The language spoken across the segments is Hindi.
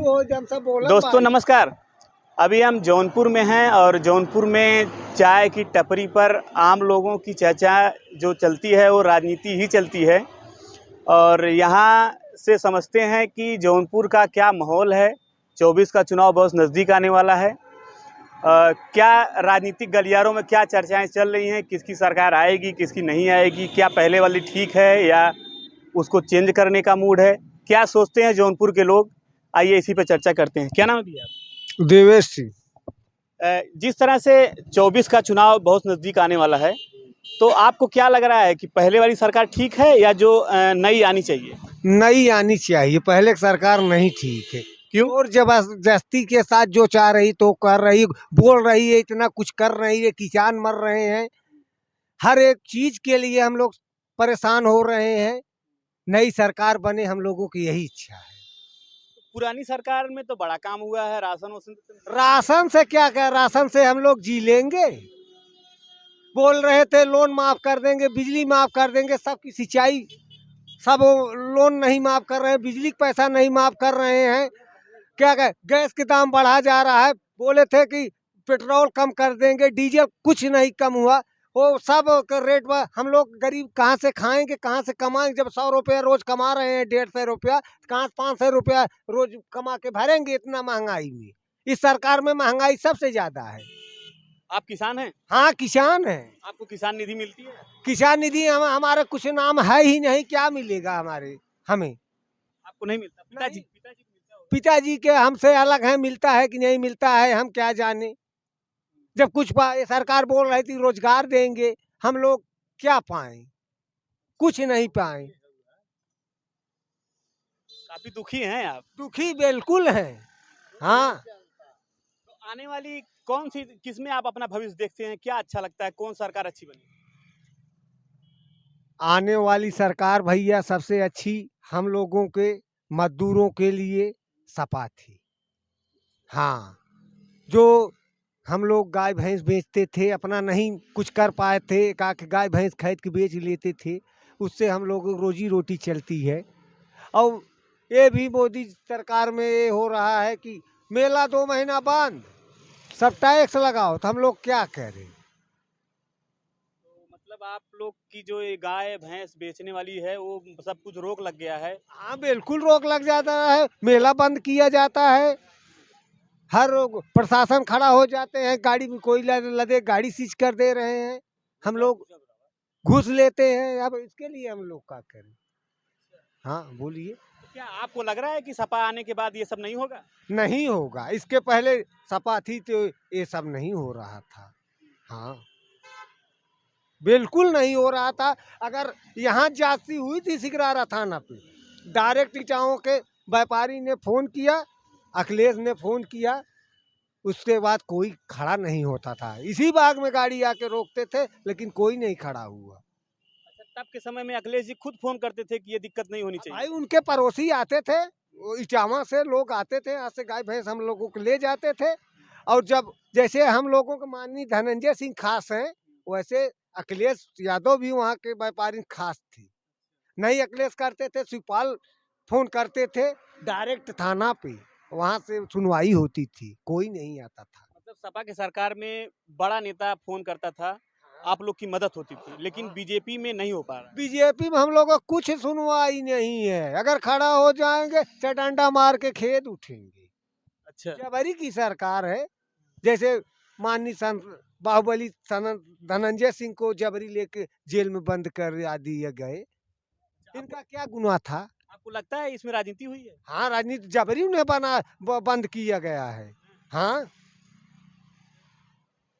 दोस्तों नमस्कार। अभी हम जौनपुर में हैं और जौनपुर में चाय की टपरी पर आम लोगों की चर्चा जो चलती है वो राजनीति ही चलती है। और यहाँ से समझते हैं कि जौनपुर का क्या माहौल है। 24 का चुनाव बहुत नज़दीक आने वाला है। क्या राजनीतिक गलियारों में क्या चर्चाएं चल रही हैं, किसकी सरकार आएगी, किसकी नहीं आएगी, क्या पहले वाली ठीक है या उसको चेंज करने का मूड है, क्या सोचते हैं जौनपुर के लोग, आइए इसी पर चर्चा करते हैं। क्या नाम है भैया? देवेश सिंह। जिस तरह से 24 का चुनाव बहुत नज़दीक आने वाला है, तो आपको क्या लग रहा है कि पहले वाली सरकार ठीक है या जो नई आनी चाहिए? नई आनी चाहिए, पहले की सरकार नहीं ठीक है। क्यों? और जबरदस्ती के साथ जो चाह रही तो कर रही, बोल रही है, इतना कुछ कर रही है, किसान मर रहे हैं, हर एक चीज के लिए हम लोग परेशान हो रहे हैं। नई सरकार बने, हम लोगों की यही इच्छा है। पुरानी सरकार में तो बड़ा काम हुआ है, राशन से क्या कर, राशन से हम लोग जी लेंगे। बोल रहे थे लोन माफ कर देंगे, बिजली माफ कर देंगे, सबकी सिंचाई सब लोन नहीं माफ कर रहे हैं, बिजली का पैसा नहीं माफ कर रहे हैं। क्या कह, गैस के दाम बढ़ा जा रहा है। बोले थे कि पेट्रोल कम कर देंगे, डीजल कुछ नहीं कम हुआ। वो सब का रेट में हम लोग गरीब कहाँ से खाएंगे, कहाँ से कमाएंगे? जब 100 रुपया रोज कमा रहे हैं, 150 रुपया, कहाँ से 500 रुपया रोज कमा के भरेंगे इतना महंगाई में? इस सरकार में महंगाई सबसे ज्यादा है। आप किसान हैं? हाँ, किसान है। आपको किसान निधि मिलती है? किसान निधि हमारे कुछ नाम है ही नहीं, क्या मिलेगा हमारे? हमें आपको नहीं मिलता? पिताजी पिताजी के हमसे अलग है, मिलता है कि नहीं मिलता है हम क्या जाने। जब कुछ सरकार बोल रही थी रोजगार देंगे, हम लोग क्या पाए? कुछ नहीं पाए। काफी दुखी हैं आप? दुखी बिल्कुल है। हाँ, तो आने वाली कौन सी, किसमें आप अपना भविष्य देखते हैं? क्या अच्छा लगता है, कौन सरकार अच्छी बनी? आने वाली सरकार भैया सबसे अच्छी हम लोगों के मजदूरों के लिए सपा थी। हाँ, जो हम लोग गाय भैंस बेचते थे, अपना नहीं कुछ कर पाए थे, का गाय भैंस खरीद के बेच लेते थे, उससे हम लोग रोजी रोटी चलती है। और ये भी मोदी सरकार में ये हो रहा है कि मेला 2 महीना बंद, सब टैक्स लगाओ, तो हम लोग क्या करें? तो मतलब आप लोग की जो ये गाय भैंस बेचने वाली है वो सब कुछ रोक लग गया है? हाँ, बिल्कुल रोक लग जाता है, मेला बंद किया जाता है, हर प्रशासन खड़ा हो जाते हैं, गाड़ी में कोई लदे गाड़ी सीज कर दे रहे हैं, हम लोग घूस लेते हैं। अब इसके लिए हम लोग क्या करें? हाँ बोलिए। तो क्या आपको लग रहा है कि सपा आने के बाद ये सब नहीं होगा? नहीं होगा, इसके पहले सपा थी तो ये सब नहीं हो रहा था। हाँ, बिल्कुल नहीं हो रहा था। अगर यहाँ जांची हुई थी सिकरारा थाना पे, डायरेक्ट इटाओं के व्यापारी ने फोन किया, अखिलेश ने फोन किया, उसके बाद कोई खड़ा नहीं होता था। इसी बाग में गाड़ी आके रोकते थे, लेकिन कोई नहीं खड़ा हुआ। अच्छा, तब के समय में अखिलेश जी खुद फोन करते थे कि ये दिक्कत नहीं होनी चाहिए? भाई उनके पड़ोसी आते थे, वो इटावा से लोग आते थे, यहाँ से गाय भैंस हम लोगों को ले जाते थे। और जब जैसे हम लोगों के माननीय धनंजय सिंह खास हैं, वैसे अखिलेश यादव भी वहाँ के व्यापारी खास थे। नहीं अखिलेश करते थे, शिवपाल फोन करते थे डायरेक्ट थाना पे, वहाँ से सुनवाई होती थी, कोई नहीं आता था। मतलब सपा के सरकार में बड़ा नेता फोन करता था, आप लोग की मदद होती थी, लेकिन बीजेपी में नहीं हो पा रहा। बीजेपी में हम लोगों को कुछ सुनवाई नहीं है, अगर खड़ा हो जाएंगे चटंडा मार के खेत उठेंगे। अच्छा, जबरी की सरकार है। जैसे माननीय बाहुबली धनंजय सिंह को जबरी लेके जेल में बंद कर दिए गए, इनका क्या गुनाह था? आपको लगता है इसमें राजनीति हुई है? हाँ, राजनीति जबरी उन्हें बंद किया गया है। हाँ,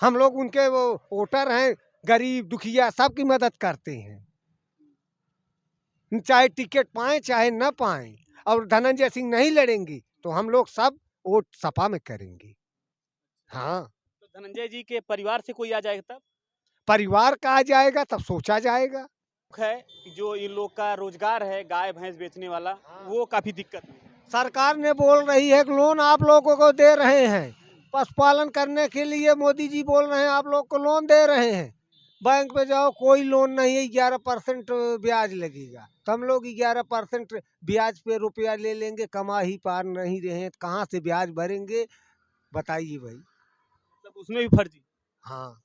हम लोग उनके वो वोटर हैं, गरीब दुखिया सबकी मदद करते हैं, चाहे टिकट पाए चाहे न पाए। और धनंजय सिंह नहीं लड़ेंगे तो हम लोग सब वोट सपा में करेंगे। हाँ, तो धनंजय जी के परिवार से कोई आ जाएगा तब? परिवार कहा जाएगा तब सोचा जाएगा। है कि जो इन लोग का रोजगार है गाय भैंस बेचने वाला, वो काफी दिक्कत है। सरकार ने बोल रही है कि लोन आप लोगों को दे रहे हैं, पशुपालन करने के लिए मोदी जी बोल रहे हैं आप लोग को लोन दे रहे हैं। बैंक पे जाओ कोई लोन नहीं है, 11% ब्याज लगेगा। तो हम लोग 11% ब्याज पे रुपया ले लेंगे, कमा ही पा नहीं रहे हैं, कहाँ से ब्याज भरेंगे बताइए भाई। मतलब उसमें भी फर्जी। हाँ,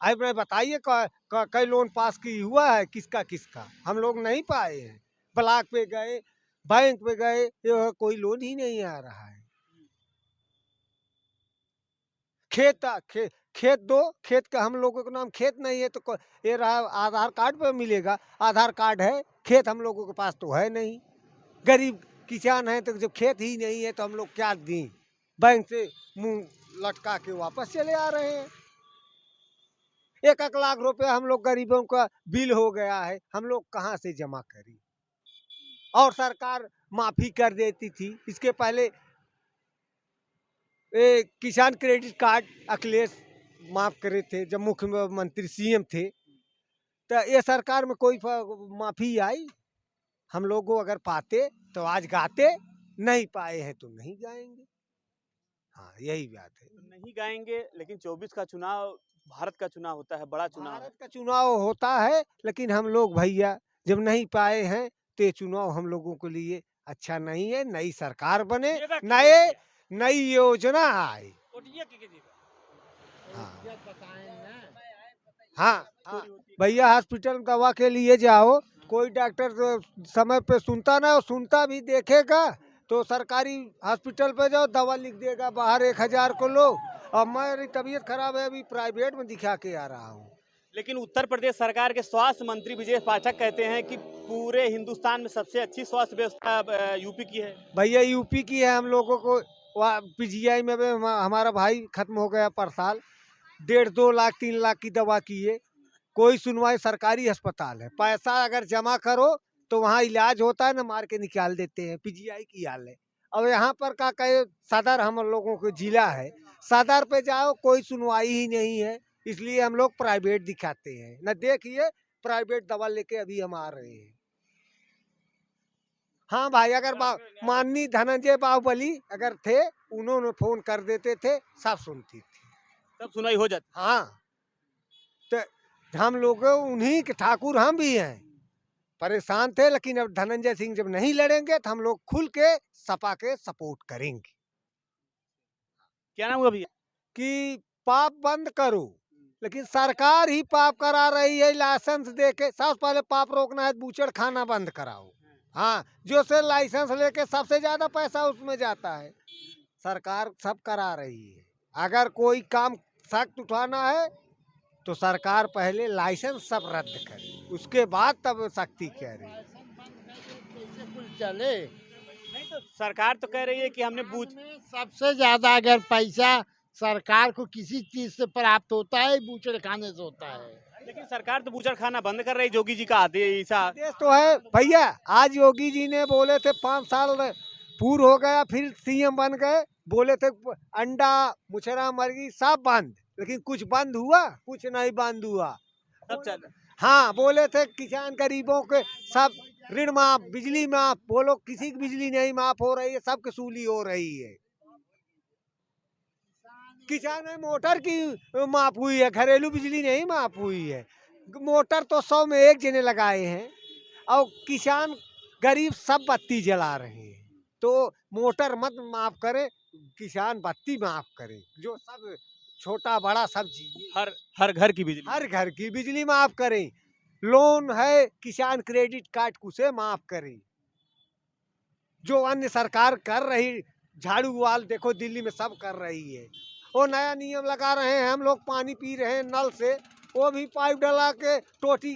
अब मैं बताइए कई लोन पास की हुआ है, किसका किसका हम लोग नहीं पाए हैं। ब्लॉक पे गए, बैंक पे गए, ये कोई लोन ही नहीं आ रहा है। खेत दो, खेत का हम लोगों के नाम खेत नहीं है, तो ये रहा आधार कार्ड पे मिलेगा, आधार कार्ड है, खेत हम लोगों के पास तो है नहीं। गरीब किसान है, तो जब खेत ही नहीं है तो हम लोग क्या दें, बैंक से मुंह लटका के वापस चले आ रहे हैं। 1-1 लाख रुपया हम लोग गरीबों का बिल हो गया है, हम लोग कहाँ से जमा करें। और सरकार माफी कर देती थी, इसके पहले किसान क्रेडिट कार्ड अखिलेश माफ करे थे जब मुख्यमंत्री सीएम थे, तो ये सरकार में कोई माफी आई। हम लोगों अगर पाते तो आज गाते, नहीं पाए हैं तो नहीं गाएंगे। हाँ, यही बात है। तो नहीं गाएंगे, लेकिन 24 का चुनाव भारत का चुनाव होता है, बड़ा चुनाव है। भारत का चुनाव होता है, लेकिन हम लोग भैया जब नहीं पाए हैं तो ये चुनाव हम लोगों के लिए अच्छा नहीं है। नई सरकार बने, नई योजना आए। हाँ हाँ, हाँ भैया, हॉस्पिटल में दवा के लिए जाओ, कोई डॉक्टर तो समय पे सुनता ना, सुनता भी देखेगा तो सरकारी हॉस्पिटल पे जाओ, दवा लिख देगा बाहर 1000 को लो। अब मेरी तबीयत खराब है, अभी प्राइवेट में दिखा के आ रहा हूँ। लेकिन उत्तर प्रदेश सरकार के स्वास्थ्य मंत्री विजय पाठक कहते हैं कि पूरे हिंदुस्तान में सबसे अच्छी स्वास्थ्य व्यवस्था यूपी की है। भैया यूपी की है, हम लोगों को पीजीआई में भी हमारा भाई खत्म हो गया पर साल, 1.5-2 लाख 3 लाख की दवा किए, कोई सुनवाई। सरकारी अस्पताल है, पैसा अगर जमा करो तो वहाँ इलाज होता है, ना मार के निकाल देते हैं। पीजीआई की हाल है। अब यहाँ पर का कहे, सदर हम लोगों को जिला है, सदर पे जाओ कोई सुनवाई ही नहीं है, इसलिए हम लोग प्राइवेट दिखाते हैं। न देखिए, प्राइवेट दवा लेके अभी हम आ रहे हैं। हाँ भाई, अगर माननीय धनंजय बाहुबली अगर थे, उन्होंने फोन कर देते थे, सब सुनती थी, सब सुनाई हो जाती। हाँ, तो हम लोग उन्हीं के ठाकुर हम भी हैं, परेशान थे, लेकिन अब धनंजय सिंह जब नहीं लड़ेंगे तो हम लोग खुल के सपा के सपोर्ट करेंगे। क्या नाम हुआ भैया? कि पाप बंद करो, लेकिन सरकार ही पाप करा रही है। लाइसेंस दे के सबसे पहले पाप रोकना है, बूचड़ खाना बंद कराओ। हाँ, जो से लाइसेंस लेके सबसे ज्यादा पैसा उसमें जाता है, सरकार सब करा रही है। अगर कोई काम सख्त उठाना है तो सरकार पहले लाइसेंस सब रद्द करे, उसके बाद तब सख्ती करे। चले नहीं तो सरकार तो कह रही है कि हमने बूझ सबसे ज्यादा अगर पैसा सरकार को किसी चीज से प्राप्त होता है, बूचड़ खाने से होता है। लेकिन सरकार तो बूचड़ खाना बंद कर रही, जोगी जी का आदेश। आदेश तो है भैया, आज योगी जी ने बोले थे 5 साल पूर्ण हो गया, फिर सीएम बन गए, बोले थे अंडा मुर्गा मुर्गी सब बंद, लेकिन कुछ बंद हुआ? कुछ नहीं बंद हुआ। सब चल हाँ, बोले थे किसान गरीबों के सब ऋण माफ, बिजली माफ, बोलो किसी की बिजली नहीं माफ हो रही है, सबकी सूली हो रही है। किसान में मोटर की माफ हुई है, घरेलू बिजली नहीं माफ हुई है। मोटर तो 100 में 1 जने लगाए हैं, और किसान गरीब सब बत्ती जला रहे हैं। तो मोटर मत माफ करे, किसान बत्ती माफ करे, जो सब छोटा बड़ा सब जी, हर घर की बिजली, हर घर की बिजली माफ करें। लोन है किसान क्रेडिट कार्ड उसे माफ करें, जो अन्य सरकार कर रही, झाड़ू वाल देखो दिल्ली में सब कर रही है। वो नया नियम लगा रहे हैं, हम लोग पानी पी रहे हैं नल से, वो भी पाइप डला के टोटी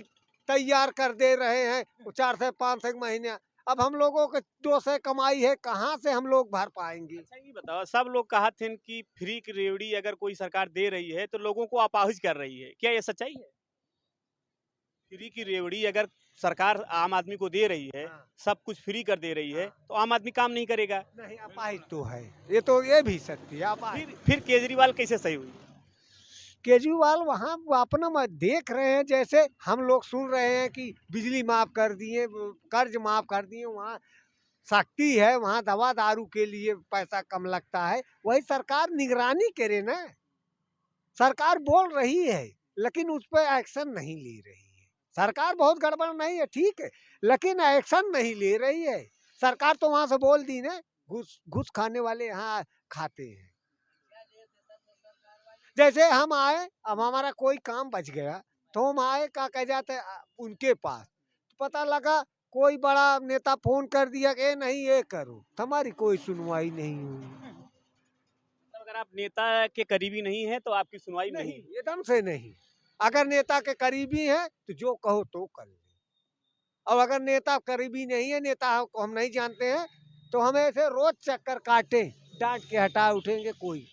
तैयार कर दे रहे हैं 4 से 5 से महीने। अब हम लोगों के 2 से कमाई है, कहाँ से हम लोग भर पाएंगे? अच्छा ये बताओ, सब लोग कहा थे कि फ्री की रेवड़ी अगर कोई सरकार दे रही है तो लोगों को अपाहिज कर रही है, क्या ये सच्चाई है? फ्री की रेवड़ी अगर सरकार आम आदमी को दे रही है, हाँ। सब कुछ फ्री कर दे रही है, तो आम आदमी काम नहीं करेगा। नहीं, अपाहिज तो है, ये तो ये भी सत्य है, अपाहिज। फिर केजरीवाल कैसे सही हुई? केजरीवाल वहाँ अपना देख रहे हैं, जैसे हम लोग सुन रहे हैं कि बिजली माफ कर दिए, कर्ज माफ कर दिए, वहाँ सख्ती है, वहाँ दवा दारू के लिए पैसा कम लगता है, वही सरकार निगरानी करे ना। सरकार बोल रही है, लेकिन उस पर एक्शन नहीं ले रही है। सरकार बहुत गड़बड़ नहीं है, ठीक है, लेकिन एक्शन नहीं ले रही है सरकार। तो वहां से बोल दी ना, घूस घूस खाने वाले यहाँ खाते हैं। जैसे हम आए, अब हमारा कोई काम बच गया तो हम आए, क्या कह जाते उनके पास, तो पता लगा कोई बड़ा नेता फोन कर दिया कि नहीं ये करो, तो हमारी कोई सुनवाई नहीं हुई। तो अगर आप नेता के करीबी नहीं है तो आपकी सुनवाई नहीं नहीं, एकदम से नहीं। अगर नेता के करीबी है तो जो कहो तो कर ले, और अगर नेता करीबी नहीं है, नेता को हम नहीं जानते हैं, तो हम ऐसे रोज चक्कर काटे, डांट के हटा उठेंगे कोई